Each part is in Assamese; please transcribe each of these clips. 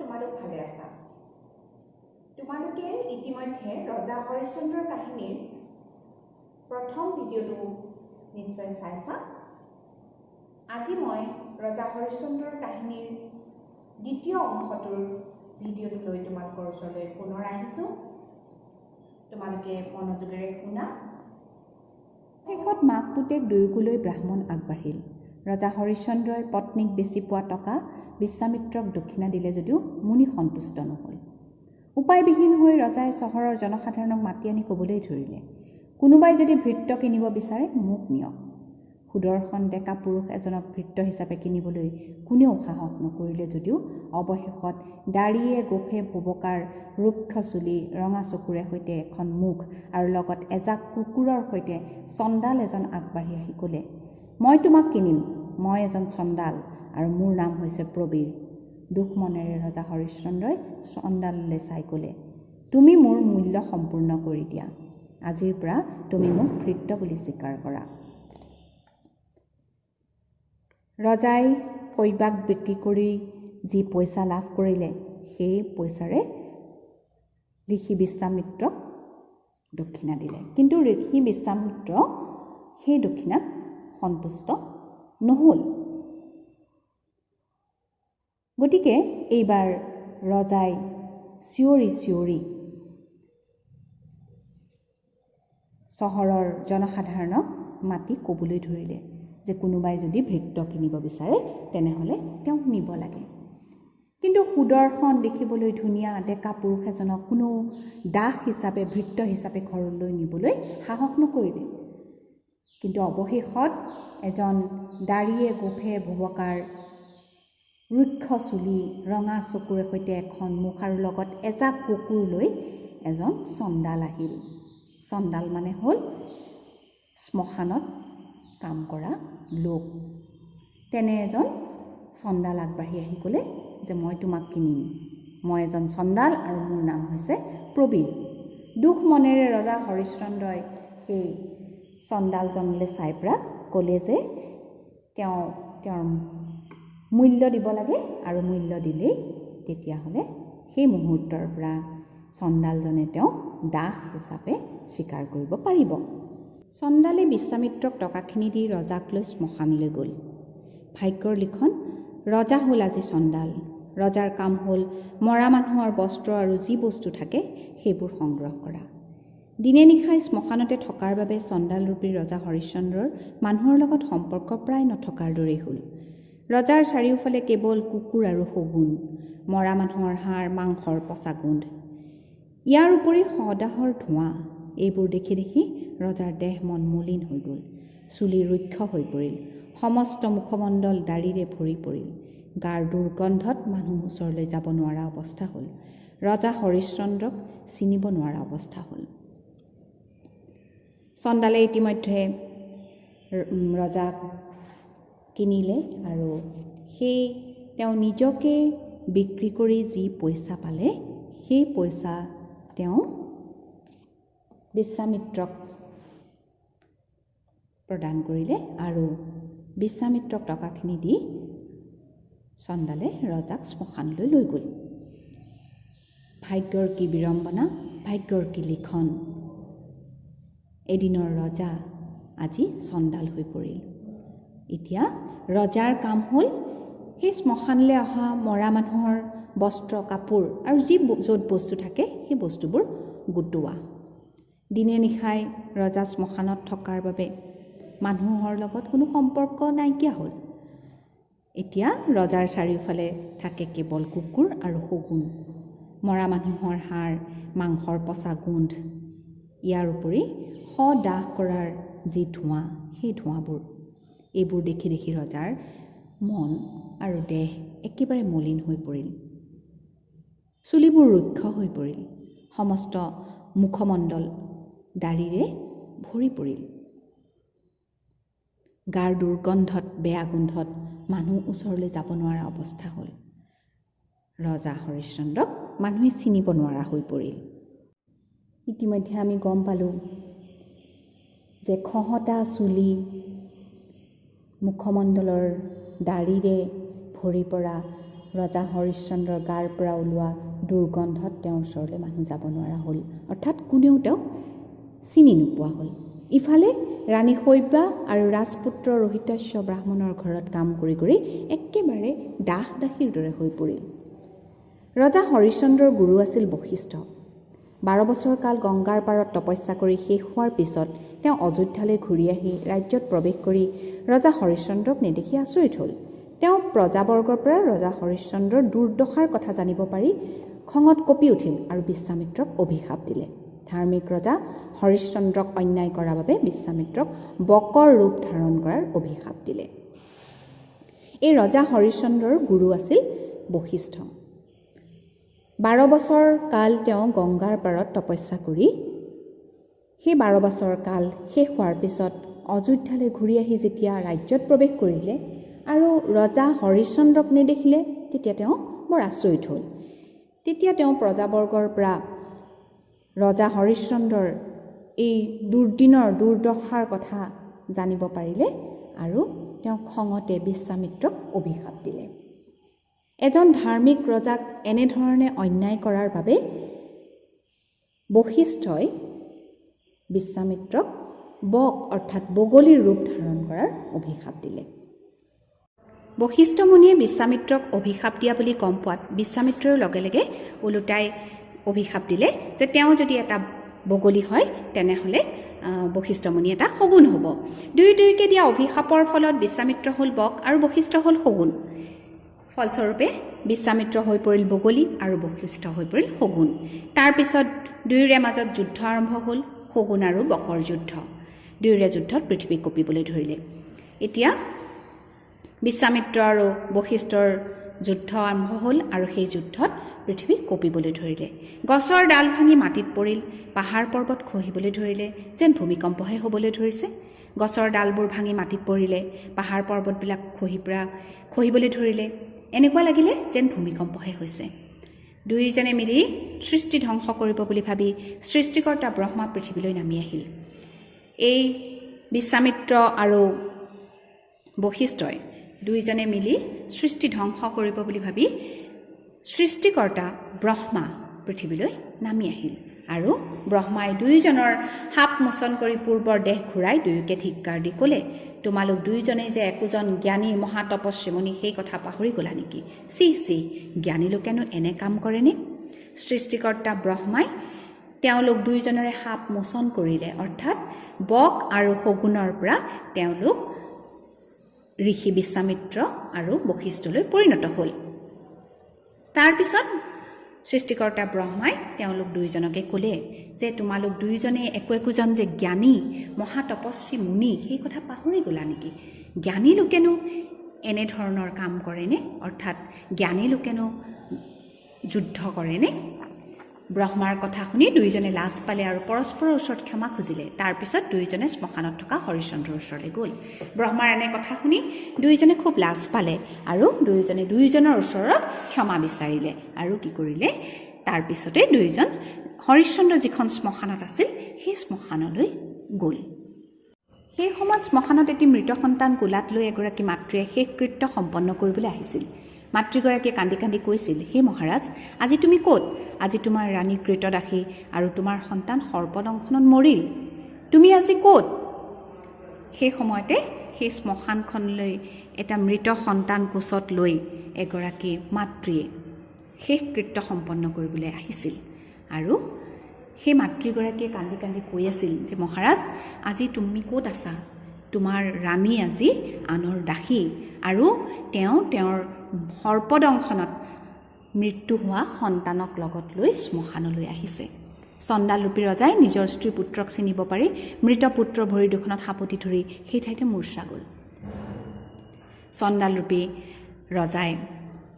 তোমালোক ভালে আছা তোমালোকে ইতিমধ্যে ৰজা হৰিশ্চন্দ্ৰৰ কাহিনীৰ প্ৰথম ভিডিঅ'টো নিশ্চয় চাইছা আজি মই ৰজা হৰিশ্চন্দ্ৰৰ কাহিনীৰ দ্বিতীয় অংশটোৰ ভিডিঅ'টো লৈ তোমালোকৰ ওচৰলৈ পুনৰ আহিছো তোমালোকে মনোযোগেৰে শুনা শেষত মাক পুতেক দুয়োকোলৈ ব্ৰাহ্মণ আগবাঢ়িল ৰজা হৰিশ্চন্দ্ৰই পত্নীক বেছি পোৱা টকা বিশ্বামিত্ৰক দক্ষিণা দিলে যদিও মুনি সন্তুষ্ট নহল উপায়বিহীন হৈ ৰজাই চহৰৰ জনসাধাৰণক মাতি আনি ক'বলৈ ধৰিলে কোনোবাই যদি ভৃত্য কিনিব বিচাৰে মোক নিয়ক সুদৰ্শন ডেকা পুৰুষ এজনক ভৃত্য হিচাপে কিনিবলৈ কোনেও সাহস নকৰিলে যদিও অৱশেষত দাড়িয়ে গোফে ভুবকাৰ ৰুক্ষ চুলি ৰঙা চকুৰে সৈতে এখন মুখ আৰু লগত এজাক কুকুৰৰ সৈতে চণ্ডাল এজন আগবাঢ়ি আহি ক'লে মই তোমাক কিনিম মই এজন চণ্ডাল আৰু মোৰ নাম হৈছে প্ৰবীৰ দুখ মনেৰে ৰজা হৰিশ্চন্দ্ৰই চণ্ডাললৈ চাই ক'লে তুমি মোৰ মূল্য সম্পূৰ্ণ কৰি দিয়া আজিৰ পৰা তুমি মোক ভৃত্য বুলি স্বীকাৰ কৰা ৰজাই শৈবাক বিক্ৰী কৰি যি পইচা লাভ কৰিলে সেই পইচাৰে ঋষি বিশ্বামিত্ৰক দক্ষিণা দিলে কিন্তু ঋষি বিশ্বামিত্ৰ সেই দক্ষিণাত সন্তুষ্ট নহল গতিকে এইবাৰ ৰজাই চিঞৰি চিঞৰি চহৰৰ জনসাধাৰণক মাতি ক'বলৈ ধৰিলে যে কোনোবাই যদি ভৃত্য কিনিব বিচাৰে তেনেহ'লে তেওঁক নিব লাগে কিন্তু সুদৰ্শন দেখিবলৈ ধুনীয়া ডেকা পুৰুষ এজনক কোনো দাস হিচাপে ভৃত্য হিচাপে ঘৰলৈ নিবলৈ সাহস নকৰিলে কিন্তু অৱশেষত এজন দাড়িয়ে গোফে ভুবকাৰ ৰুক্ষ চুলি ৰঙা চকুৰে সৈতে এখন মুখ আৰু লগত এজাক কুকুৰ লৈ এজন চণ্ডাল আহিল চণ্ডাল মানে হ'ল শ্মশানত কাম কৰা লোক তেনে এজন চণ্ডাল আগবাঢ়ি আহি ক'লে যে মই তোমাক কিনিম মই এজন চণ্ডাল আৰু মোৰ নাম হৈছে প্ৰবীৰ দুখ মনেৰে ৰজা হৰিশ্চন্দ্ৰই সেই চণ্ডালজনলৈ চাই পৰা ক'লে যে তেওঁৰ মূল্য দিব লাগে আৰু মূল্য দিলেই তেতিয়াহ'লে সেই মুহূৰ্তৰ পৰা চণ্ডালজনে তেওঁক দাস হিচাপে স্বীকাৰ কৰিব পাৰিব চণ্ডালে বিশ্বামিত্ৰক টকাখিনি দি ৰজাক লৈ শ্মশানলৈ গ'ল ভাগ্যৰ লিখন ৰজা হ'ল আজি চণ্ডাল ৰজাৰ কাম হ'ল মৰা মানুহৰ বস্ত্ৰ আৰু যি বস্তু থাকে সেইবোৰ সংগ্ৰহ কৰা দিনে নিশাই শ্মশানতে থকাৰ বাবে চণ্ডালৰূপী ৰজা হৰিশ্চন্দ্ৰৰ মানুহৰ লগত সম্পৰ্ক প্ৰায় নথকাৰ দৰেই হ'ল ৰজাৰ চাৰিওফালে কেৱল কুকুৰ আৰু শগুন মৰা মানুহৰ হাড় মাংসৰ পচা গোন্ধ ইয়াৰ উপৰি সদাহৰ ধোঁৱা এইবোৰ দেখি দেখি ৰজাৰ দেহ মন মলিন হৈ গ'ল চুলি ৰুক্ষ হৈ পৰিল সমস্ত মুখমণ্ডল দাড়িৰে ভৰি পৰিল গাৰ দুৰ্গন্ধত মানুহ ওচৰলৈ যাব নোৱাৰা অৱস্থা হ'ল ৰজা হৰিশ্চন্দ্ৰক চিনিব নোৱাৰা অৱস্থা হ'ল চণ্ডালে ইতিমধ্যে ৰজাক কিনিলে আৰু সেই তেওঁ নিজকে বিক্ৰী কৰি যি পইচা পালে সেই পইচা তেওঁ বিশ্বামিত্ৰক প্ৰদান কৰিলে আৰু বিশ্বামিত্ৰক টকাখিনি দি চণ্ডালে ৰজাক শ্মশানলৈ লৈ গ'ল ভাগ্যৰ কি বিড়ম্বনা ভাগ্যৰ কি লিখন এদিনৰ ৰজা আজি চণ্ডাল হৈ পৰিল এতিয়া ৰজাৰ কাম হ'ল সেই শ্মশানলৈ অহা মৰা মানুহৰ বস্ত্ৰ কাপোৰ আৰু যি য'ত বস্তু থাকে সেই বস্তুবোৰ গোটোৱা দিনে নিশাই ৰজা শ্মশানত থকাৰ বাবে মানুহৰ লগত কোনো সম্পৰ্ক নাইকিয়া হ'ল এতিয়া ৰজাৰ চাৰিওফালে থাকে কেৱল কুকুৰ আৰু শগুন মৰা মানুহৰ হাড় মাংসৰ পচা গোন্ধ ইয়াৰ উপৰি দাহ কৰাৰ যি ধোঁৱা সেই ধোঁৱাবোৰ এইবোৰ দেখি দেখি ৰজাৰ মন আৰু দেহ একেবাৰে মলিন হৈ পৰিল চুলিবোৰ ৰুক্ষ হৈ পৰিল সমস্ত মুখমণ্ডল দাড়িৰে ভৰি পৰিল গাৰ দুৰ্গন্ধত বেয়া গোন্ধত মানুহ ওচৰলৈ যাব নোৱাৰা অৱস্থা হ'ল ৰজা হৰিশ্চন্দ্ৰক মানুহে চিনিব নোৱাৰা হৈ পৰিল ইতিমধ্যে আমি গম পালোঁ যে খহটা চুলি মুখমণ্ডলৰ দাড়িৰে ভৰি পৰা ৰজা হৰিশ্চন্দ্ৰৰ গাৰ পৰা ওলোৱা দুৰ্গন্ধত তেওঁৰ ওচৰলৈ মানুহ যাব নোৱাৰা হ'ল, অৰ্থাৎ কোনেও তেওঁক চিনি নোপোৱা হ'ল। ইফালে ৰাণী শৈব্যা আৰু ৰাজপুত্ৰ ৰোহিতাশ্য ব্ৰাহ্মণৰ ঘৰত কাম কৰি কৰি একেবাৰে দাস দাসীৰ দৰে হৈ পৰিল। ৰজা হৰিশ্চন্দ্ৰৰ গুৰু আছিল বশিষ্ঠ। 12 বছৰ কাল গংগাৰ পাৰত তপস্যা কৰি শেষ হোৱাৰ পিছত তেওঁ অযোধ্যালৈ ঘূৰি আহি ৰাজ্যত প্ৰৱেশ কৰি ৰজা হৰিশ্চন্দ্ৰক নেদেখি আচৰিত হ'ল। তেওঁ প্ৰজাবৰ্গৰ পৰা ৰজা হৰিশ্চন্দ্ৰৰ দুৰ্দশাৰ কথা জানিব পাৰি খঙত কঁপি উঠিল আৰু বিশ্বামিত্ৰক অভিশাপ দিলে। ধাৰ্মিক ৰজা হৰিশ্চন্দ্ৰক অন্যায় কৰাৰ বাবে বিশ্বামিত্ৰক বকৰ ৰূপ ধাৰণ কৰাৰ অভিশাপ দিলে। এই ৰজা হৰিশ্চন্দ্ৰৰ গুৰু আছিল বশিষ্ঠ। 12 বছৰ কাল তেওঁ গংগাৰ পাৰত তপস্যা কৰি সেই 12 বছৰ কাল শেষ হোৱাৰ পিছত অযোধ্যালৈ ঘূৰি আহি যেতিয়া ৰাজ্যত প্ৰৱেশ কৰিলে আৰু ৰজা হৰিশ্চন্দ্ৰক নেদেখিলে, তেতিয়া তেওঁ বৰ আচৰিত হ'ল। তেতিয়া তেওঁ প্ৰজাবৰ্গৰ পৰা ৰজা হৰিশ্চন্দ্ৰৰ এই দুৰ্দিনৰ দুৰ্দশাৰ কথা জানিব পাৰিলে আৰু তেওঁ খঙতে বিশ্বামিত্ৰক অভিশাপ দিলে। এজন ধাৰ্মিক ৰজাক এনেধৰণে অন্যায় কৰাৰ বাবে বশিষ্ঠই বিশ্বামিত্ৰক বক অৰ্থাৎ বগলীৰ ৰূপ ধাৰণ কৰাৰ অভিশাপ দিলে। বশিষ্ঠ মুনিয়ে বিশ্বামিত্ৰক অভিশাপ দিয়া বুলি গম পোৱাত বিশ্বামিত্ৰৰ লগে লগে ওলোটাই অভিশাপ দিলে যে তেওঁ যদি এটা বগলী হয় তেনেহ'লে বশিষ্ঠ মুনি এটা শগুন হ'ব। দুয়োকে দিয়া অভিশাপৰ ফলত বিশ্বামিত্ৰ হ'ল বক আৰু বশিষ্ঠ হ'ল শগুন। ফলস্বৰূপে বিশ্বামিত্ৰ হৈ পৰিল বগলী আৰু বশিষ্ঠ হৈ পৰিল শগুন। তাৰপিছত দুয়োৰে মাজত যুদ্ধ আৰম্ভ হ'ল, শগুন আৰু বকৰ যুদ্ধ। দুয়োৰে যুদ্ধত পৃথিৱী কঁপিবলৈ ধৰিলে। এতিয়া বিশ্বামিত্ৰ আৰু বশিষ্ঠৰ যুদ্ধ আৰম্ভ হ'ল আৰু সেই যুদ্ধত পৃথিৱী কঁপিবলৈ ধৰিলে। গছৰ ডাল ভাঙি মাটিত পৰিল, পাহাৰ পৰ্বত খহিবলৈ ধৰিলে, যেন ভূমিকম্পহে হ'বলৈ ধৰিছে। গছৰ ডালবোৰ ভাঙি মাটিত পৰিলে, পাহাৰ পৰ্বতবিলাক খহিবলৈ ধৰিলে, এনেকুৱা লাগিলে যেন ভূমিকম্পহে হৈছে। দুয়োজনে মিলি সৃষ্টি ধ্বংস কৰিব বুলি ভাবি সৃষ্টিকৰ্তা ব্ৰহ্মা পৃথিৱীলৈ নামি আহিল। এই বিশ্বামিত্ৰ আৰু বশিষ্ঠই দুয়োজনে মিলি সৃষ্টি ধ্বংস কৰিব বুলি ভাবি সৃষ্টিকৰ্তা ব্ৰহ্মা পৃথিৱীলৈ নামি আহিল আৰু ব্ৰহ্মাই দুয়োজনৰ সাপ মোচন কৰি পূৰ্বৰ দেশ ঘূৰাই দুয়োকে ধিক্কাৰ দি ক'লে, তোমালোক দুয়োজনেই যে একোজন জ্ঞানী মহাতপস্বী মুনি সেই কথা পাহৰি গ'লা নেকি? চি জ্ঞানী লোকেনো এনে কাম কৰেনে? সৃষ্টিকৰ্তা ব্ৰহ্মাই তেওঁলোক দুয়োজনৰে সাপ মোচন কৰিলে, অৰ্থাৎ বক আৰু শগুনৰ পৰা তেওঁলোক ঋষি বিশ্বামিত্ৰ আৰু বশিষ্ঠলৈ পৰিণত হ'ল। তাৰপিছত সৃষ্টিকৰ্তা ব্ৰহ্মাই তেওঁলোক দুয়োজনকে ক'লে যে তোমালোক দুয়োজনে একোজন যে জ্ঞানী মহাতপস্বী মুনি সেই কথা পাহৰি গ'লা নেকি? জ্ঞানী লোকেনো এনেধৰণৰ কাম কৰেনে? অৰ্থাৎ জ্ঞানী লোকেনো যুদ্ধ কৰেনে? ব্ৰহ্মাৰ কথা শুনি দুয়োজনে লাজ পালে আৰু পৰস্পৰৰ ওচৰত ক্ষমা খুজিলে। তাৰপিছত দুয়োজনে শ্মশানত থকা হৰিশ্চন্দ্ৰৰ ওচৰলৈ গ'ল। ব্ৰহ্মাৰ এনে কথা শুনি দুয়োজনে খুব লাজ পালে আৰু দুয়োজনে দুয়োজনৰ ওচৰত ক্ষমা বিচাৰিলে আৰু কি কৰিলে, তাৰপিছতে দুয়োজন হৰিশ্চন্দ্ৰ যিখন শ্মশানত আছিল সেই শ্মশানলৈ গ'ল। সেই সময়ত শ্মশানত এটি মৃত সন্তান কোলাত লৈ এগৰাকী মাতৃয়ে শেষ কৃত্য সম্পন্ন কৰিবলৈ আহিছিল। মাতৃগৰাকীয়ে কান্দি কান্দি কৈছিল, হে মহাৰাজ, আজি তুমি ক'ত? আজি তোমাৰ ৰাণী কৃতদাসী আৰু তোমাৰ সন্তান সৰ্পদংশনত মৰিল। তুমি আজি ক'ত? সেই সময়তে সেই শ্মশানখনলৈ এটা মৃত সন্তান কোচত লৈ এগৰাকী মাতৃয়ে শেষ কৃত্য সম্পন্ন কৰিবলৈ আহিছিল আৰু সেই মাতৃগৰাকীয়ে কান্দি কান্দি কৈ আছিল যে মহাৰাজ, আজি তুমি ক'ত আছা? তোমাৰ ৰাণী আজি আনৰ দাসী আৰু তেওঁৰ সৰ্পদংশনত মৃত্যু হোৱা সন্তানক লগত লৈ শ্মশানলৈ আহিছে। চণ্ডালৰূপী ৰজাই নিজৰ স্ত্ৰী পুত্ৰক চিনিব পাৰি মৃত পুত্ৰৰ ভৰি দুখনত সাপতি ধৰি সেই ঠাইতে মূৰ্ছা গ'ল। চণ্ডালৰূপী ৰজাই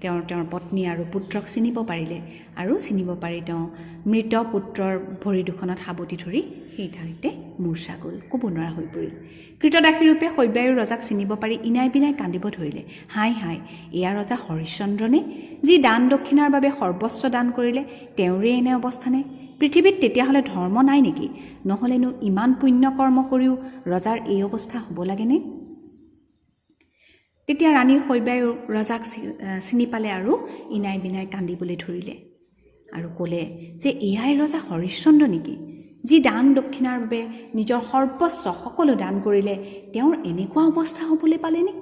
তেওঁৰ পত্নী আৰু পুত্ৰক চিনিব পাৰিলে আৰু চিনিব পাৰি তেওঁ মৃত পুত্ৰৰ ভৰি দুখনত সাৱটি ধৰি সেই ঠাইতে মূৰ্ছা গ'ল, ক'ব নোৱাৰা হৈ পৰিল। কৃতদাসীৰূপে শৈব্যায়ো ৰজাক চিনিব পাৰি ইনাই বিনাই কান্দিব ধৰিলে। হাই এয়া ৰজা হৰিশ্চন্দ্ৰনে, যি দান দক্ষিণাৰ বাবে সৰ্বস্ব দান কৰিলে, তেওঁৰে এনে অৱস্থানে? পৃথিৱীত তেতিয়াহ'লে ধৰ্ম নাই নেকি? নহ'লেনো ইমান পুণ্য কৰ্ম কৰিও ৰজাৰ এই অৱস্থা হ'ব লাগেনে? তেতিয়া ৰাণী শৈবাই ৰজাক চিনি পালে আৰু ইনাই বিনাই কান্দিবলৈ ধৰিলে আৰু ক'লে যে এয়াই ৰজা হৰিশ্চন্দ্ৰ নেকি, যি দান দক্ষিণাৰ বাবে নিজৰ সৰ্বস্ব সকলো দান কৰিলে, তেওঁৰ এনেকুৱা অৱস্থা হ'বলৈ পালেনে?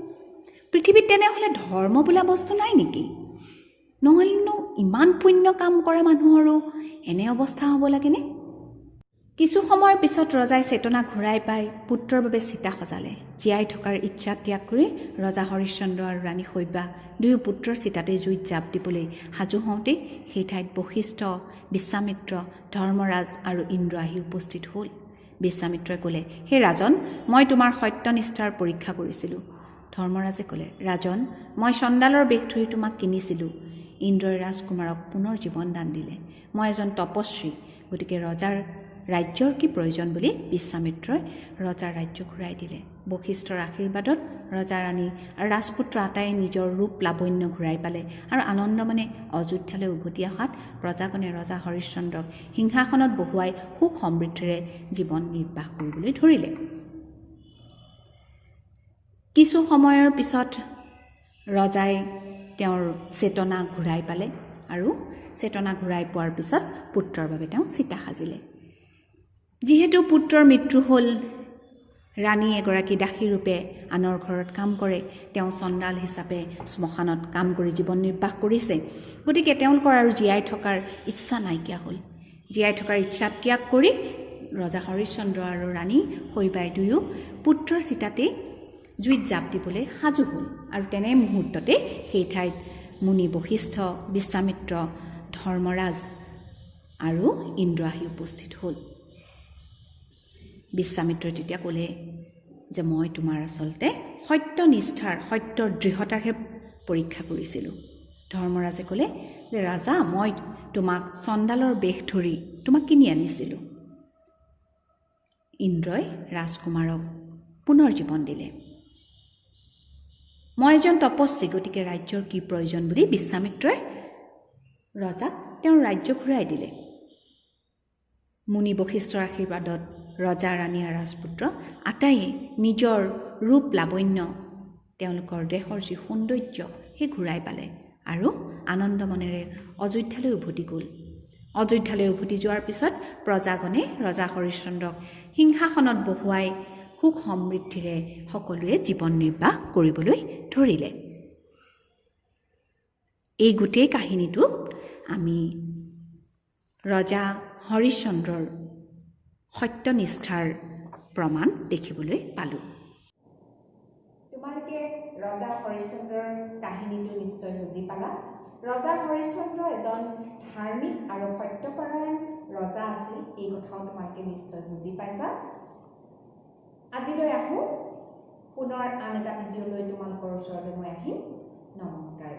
পৃথিৱীত তেনেহ'লে ধৰ্ম বোলা বস্তু নাই নেকি? নহ'লেনো ইমান পুণ্য কাম কৰা মানুহৰো এনে অৱস্থা হ'ব লাগেনে? কিছু সময়ৰ পিছত ৰজাই চেতনা ঘূৰাই পাই পুত্ৰৰ বাবে চিতা সজালে। জীয়াই থকাৰ ইচ্ছা ত্যাগ কৰি ৰজা হৰিশ্চন্দ্ৰ আৰু ৰাণী শৈবা দুয়ো পুত্ৰৰ চিতাতে জুইত জাপ দিবলৈ সাজু হওঁতেই সেই ঠাইত বশিষ্ঠ, বিশ্বামিত্ৰ, ধৰ্মৰাজ আৰু ইন্দ্ৰ আহি উপস্থিত হ'ল। বিশ্বামিত্ৰই ক'লে, হে ৰাজন, মই তোমাৰ সত্যনিষ্ঠাৰ পৰীক্ষা কৰিছিলোঁ। ধৰ্মৰাজে ক'লে, ৰাজন, মই চণ্ডালৰ বেশ ধৰি তোমাক কিনিছিলোঁ। ইন্দ্ৰই ৰাজকুমাৰক পুনৰ জীৱন দান দিলে। মই এজন তপস্বী, গতিকে ৰজাৰ ৰাজ্যৰ কি প্ৰয়োজন বুলি বিশ্বামিত্ৰই ৰজাৰ ৰাজ্য ঘূৰাই দিলে। বশিষ্ঠৰ আশীৰ্বাদত ৰজা ৰাণী আৰু ৰাজপুত্ৰ আটায়ে নিজৰ ৰূপ লাৱণ্য ঘূৰাই পালে আৰু আনন্দমনে অযোধ্যালৈ উভতি অহাত প্ৰজাগণে ৰজা হৰিশ্চন্দ্ৰক সিংহাসনত বহুৱাই সুখ সমৃদ্ধিৰে জীৱন নিৰ্বাহ কৰিবলৈ ধৰিলে। কিছু সময়ৰ পিছত ৰজাই তেওঁৰ চেতনা ঘূৰাই পালে আৰু চেতনা ঘূৰাই পোৱাৰ পিছত পুত্ৰৰ বাবে তেওঁ চিতা সাজিলে। যিহেতু পুত্ৰৰ মৃত্যু হ'ল, ৰাণী এগৰাকী দাসী ৰূপে আনৰ ঘৰত কাম কৰে, তেওঁ চণ্ডাল হিচাপে শ্মশানত কাম কৰি জীৱন নিৰ্বাহ কৰিছে। গতিকে তেওঁলোকৰ আৰু জীয়াই থকাৰ ইচ্ছা নাইকিয়া হ'ল। জীয়াই থকাৰ ইচ্ছা ত্যাগ কৰি ৰজা হৰিশ্চন্দ্ৰ আৰু ৰাণী শৈবাই দুয়ো পুত্ৰৰ চিতাতে জুইত জাপ দিবলৈ সাজু হ'ল আৰু তেনে মুহূৰ্ততে সেই ঠাইত মুনি বশিষ্ঠ, বিশ্বামিত্ৰ, ধৰ্মৰাজ আৰু ইন্দ্ৰ আহি উপস্থিত হ'ল। বিশ্বামিত্ৰই তেতিয়া ক'লে যে মই তোমাৰ আচলতে সত্যনিষ্ঠাৰ, সত্যৰ দৃঢ়তাৰহে পৰীক্ষা কৰিছিলোঁ। ধৰ্মৰাজে ক'লে যে ৰাজা, মই তোমাক চণ্ডালৰ বেশ ধৰি তোমাক কিনি আনিছিলোঁ। ইন্দ্ৰই ৰাজকুমাৰক পুনৰ জীৱন দিলে। মই এজন তপস্বী, গতিকে ৰাজ্যৰ কি প্ৰয়োজন বুলি বিশ্বামিত্ৰই ৰজাক তেওঁৰ ৰাজ্য ঘূৰাই দিলে। মুনি বশিষ্ঠৰ আশীৰ্বাদত ৰজা, ৰাণী আৰু ৰাজপুত্ৰ আটাইয়ে নিজৰ ৰূপ লাৱণ্য, তেওঁলোকৰ দেহৰ যি সৌন্দৰ্য সেই ঘূৰাই পালে আৰু আনন্দ মনেৰে অযোধ্যালৈ উভতি গ'ল। অযোধ্যালৈ উভতি যোৱাৰ পিছত প্ৰজাগণে ৰজা হৰিশ্চন্দ্ৰক সিংহাসনত বহুৱাই সুখ সমৃদ্ধিৰে সকলোৱে জীৱন নিৰ্বাহ কৰিবলৈ ধৰিলে। এই গোটেই কাহিনীটো আমি ৰজা হৰিশ্চন্দ্ৰৰ সত্যনিষ্ঠাৰ প্ৰমাণ দেখিবলৈ পালোঁ। তোমালোকে ৰজা হৰিশ্চন্দ্ৰৰ কাহিনীটো নিশ্চয় বুজি পালা। ৰজা হৰিশ্চন্দ্ৰ এজন ধাৰ্মিক আৰু সত্যপৰায়ণ ৰজা আছিল, এই কথাও তোমালোকে নিশ্চয় বুজি পাইছা। আজিলৈ আহোঁ, পুনৰ আন এটা ভিডিঅ'লৈ তোমালোকৰ ওচৰলৈ মই আহিম। নমস্কাৰ।